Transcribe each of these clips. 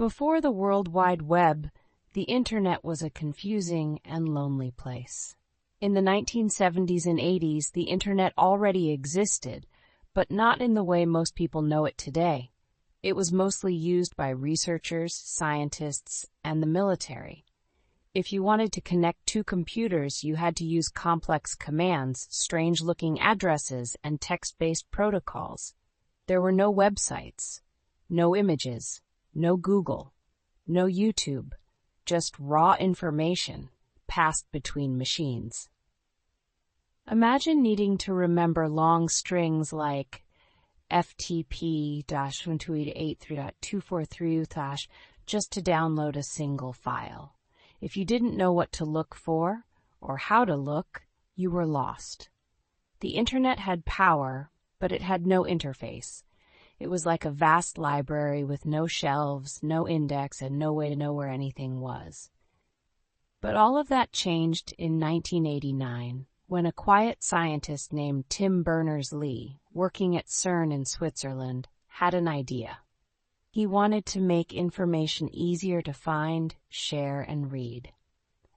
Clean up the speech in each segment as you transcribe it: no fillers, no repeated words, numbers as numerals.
Before the World Wide Web, the Internet was a confusing and lonely place. In the 1970s and 80s, the Internet already existed, but not in the way most people know it today. It was mostly used by researchers, scientists, and the military. If you wanted to connect two computers, you had to use complex commands, strange-looking addresses, and text-based protocols. There were no websites, no images, no Google, no YouTube, just raw information passed between machines. Imagine needing to remember long strings like FTP-128.83.243 just to download a single file. If you didn't know what to look for or how to look, you were lost. The Internet had power, but it had no interface. It was like a vast library with no shelves, no index, and no way to know where anything was. But all of that changed in 1989, when a quiet scientist named Tim Berners-Lee, working at CERN in Switzerland, had an idea. He wanted to make information easier to find, share, and read.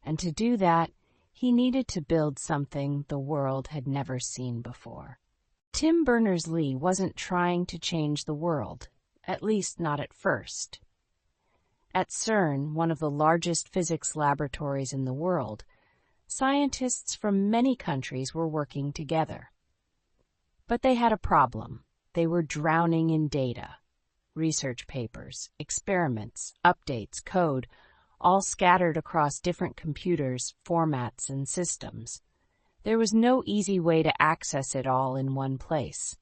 And to do that, he needed to build something the world had never seen before. Tim Berners-Lee wasn't trying to change the world, at least not at first. At CERN, one of the largest physics laboratories in the world, scientists from many countries were working together. But they had a problem. They were drowning in data. Research papers, experiments, updates, code, all scattered across different computers, formats, and systems. There was no easy way to access it all in one place.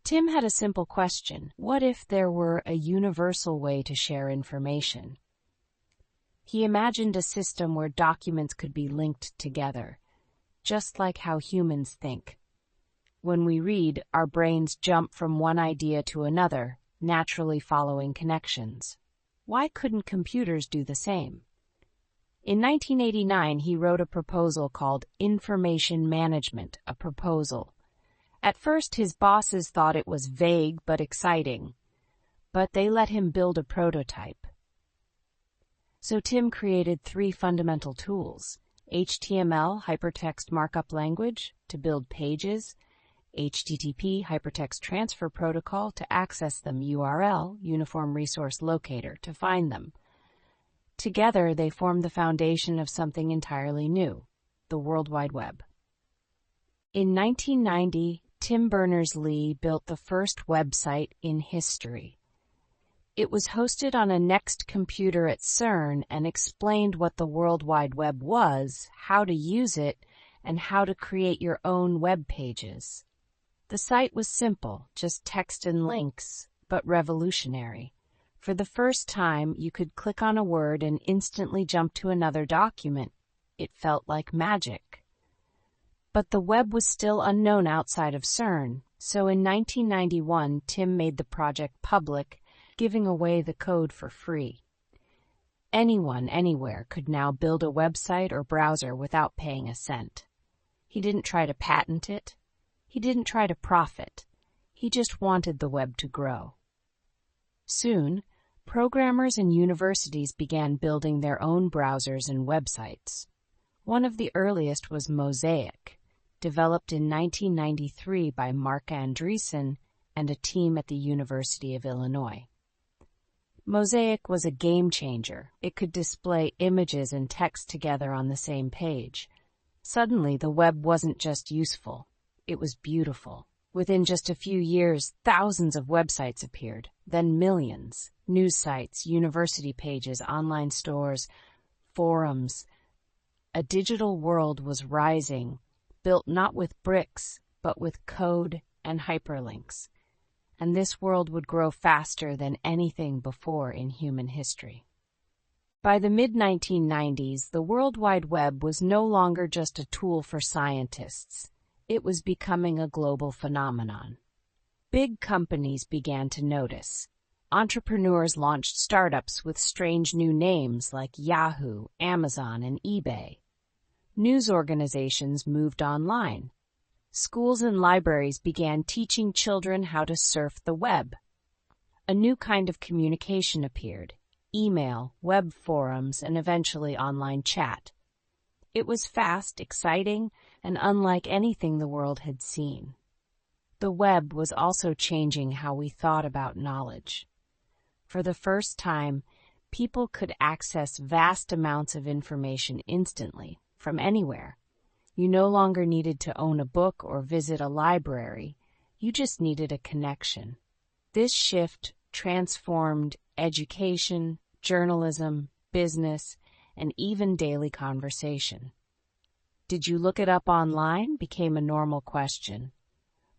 Tim had a simple question. What if there were a universal way to share information? He imagined a system where documents could be linked together, just like how humans think. When we read, our brains jump from one idea to another, naturally following connections. Why couldn't computers do the same? In 1989, he wrote a proposal called Information Management, a proposal. At first, his bosses thought it was vague but exciting, but they let him build a prototype. So Tim created 3 fundamental tools: HTML, hypertext markup language, to build pages; HTTP, hypertext transfer protocol, to access them; URL, Uniform Resource Locator, to find them. Together, they formed the foundation of something entirely new, the World Wide Web. In 1990, Tim Berners-Lee built the first website in history. It was hosted on a Next computer at CERN and explained what the World Wide Web was, how to use it, and how to create your own web pages. The site was simple, just text and links, but revolutionary. For the first time, you could click on a word and instantly jump to another document. It felt like magic. But the web was still unknown outside of CERN, so in 1991, Tim made the project public, giving away the code for free. Anyone, anywhere, could now build a website or browser without paying a cent. He didn't try to patent it. He didn't try to profit. He just wanted the web to grow. Soon, programmers and universities began building their own browsers and websites. One of the earliest was Mosaic, developed in 1993 by Mark Andreessen and a team at the University of Illinois. Mosaic was a game changer. It could display images and text together on the same page. Suddenly, the web wasn't just useful, it was beautiful. Within just a few years, thousands of websites appeared, then millions. News sites, university pages, online stores, forums. A digital world was rising, built not with bricks, but with code and hyperlinks. And this world would grow faster than anything before in human history. By the mid-1990s, the World Wide Web was no longer just a tool for scientists. It was becoming a global phenomenon. Big companies began to notice. Entrepreneurs launched startups with strange new names like Yahoo, Amazon, and eBay. News organizations moved online. Schools and libraries began teaching children how to surf the web. A new kind of communication appeared: email, web forums, and eventually online chat. It was fast, exciting, and unlike anything the world had seen. The web was also changing how we thought about knowledge. For the first time, people could access vast amounts of information instantly, from anywhere. You no longer needed to own a book or visit a library. You just needed a connection. This shift transformed education, journalism, business, and even daily conversation. Did you look it up online? Became a normal question.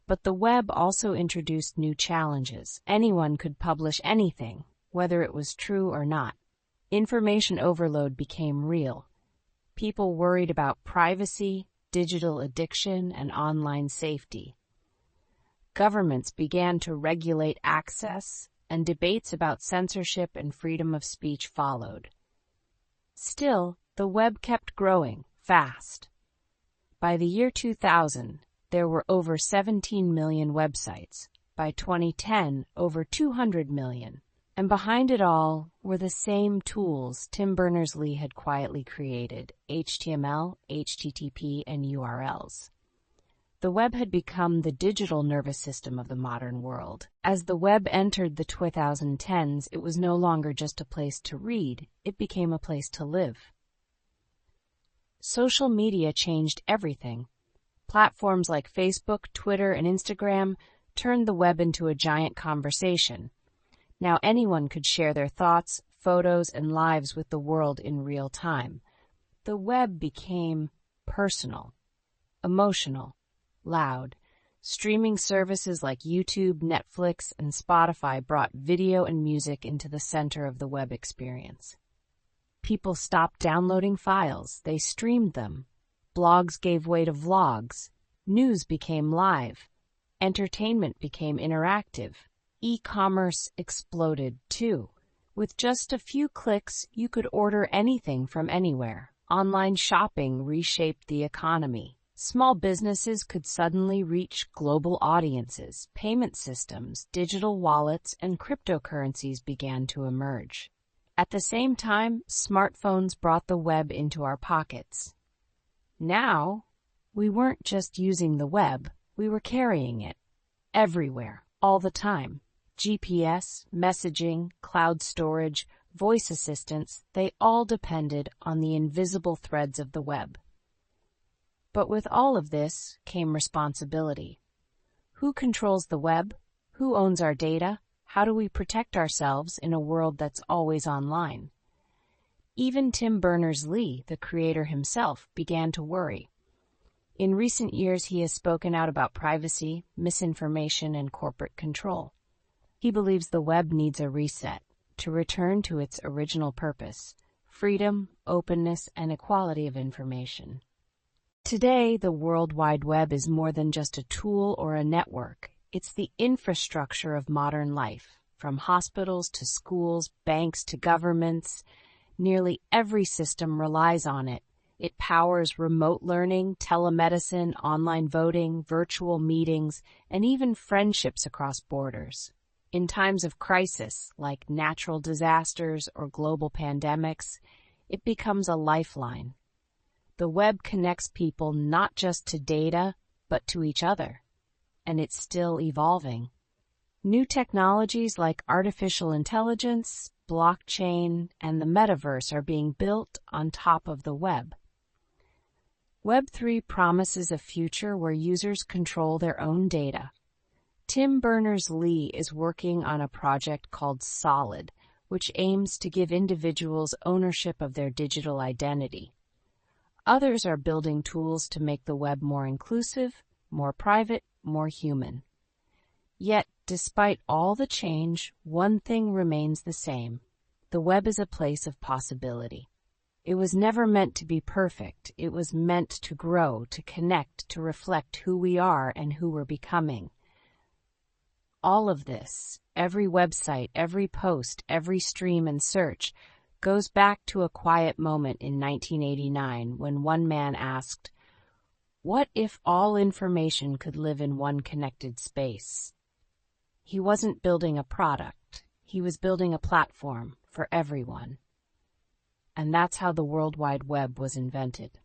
But the web also introduced new challenges. Anyone could publish anything, whether it was true or not. Information overload became real. People worried about privacy, digital addiction, and online safety. Governments began to regulate access, and debates about censorship and freedom of speech followed. Still, the web kept growing fast. By the year 2000, there were over 17 million websites. By 2010, over 200 million. And behind it all were the same tools Tim Berners-Lee had quietly created: HTML, HTTP, and URLs. The web had become the digital nervous system of the modern world. As the web entered the 2010s, it was no longer just a place to read, it became a place to live. Social media changed everything. Platforms like Facebook, Twitter, and Instagram turned the web into a giant conversation. Now anyone could share their thoughts, photos, and lives with the world in real time. The web became personal, emotional, loud. Streaming services like YouTube, Netflix, and Spotify brought video and music into the center of the web experience. People stopped downloading files, they streamed them. Blogs gave way to vlogs. News became live. Entertainment became interactive. E-commerce exploded, too. With just a few clicks, you could order anything from anywhere. Online shopping reshaped the economy. Small businesses could suddenly reach global audiences. Payment systems, digital wallets, and cryptocurrencies began to emerge. At the same time, smartphones brought the web into our pockets. Now, we weren't just using the web, we were carrying it. Everywhere, all the time. GPS, messaging, cloud storage, voice assistants, they all depended on the invisible threads of the web. But with all of this came responsibility. Who controls the web? Who owns our data? How do we protect ourselves in a world that's always online? Even Tim Berners-Lee, the creator himself, began to worry. In recent years, he has spoken out about privacy, misinformation, and corporate control. He believes the web needs a reset to return to its original purpose: freedom, openness, and equality of information. Today, the World Wide Web is more than just a tool or a network. It's the infrastructure of modern life. From hospitals to schools, banks to governments, nearly every system relies on it. It powers remote learning, telemedicine, online voting, virtual meetings, and even friendships across borders. In times of crisis, like natural disasters or global pandemics, it becomes a lifeline. The web connects people not just to data, but to each other. And it's still evolving. New technologies like artificial intelligence, blockchain, and the metaverse are being built on top of the web. Web3 promises a future where users control their own data. Tim Berners-Lee is working on a project called Solid, which aims to give individuals ownership of their digital identity. Others are building tools to make the web more inclusive, more private, more human. Yet, despite all the change, one thing remains the same. The web is a place of possibility. It was never meant to be perfect. It was meant to grow, to connect, to reflect who we are and who we're becoming. All of this, every website, every post, every stream and search, goes back to a quiet moment in 1989 when one man asked, "What if all information could live in one connected space?" He wasn't building a product. He was building a platform for everyone. And that's how the World Wide Web was invented.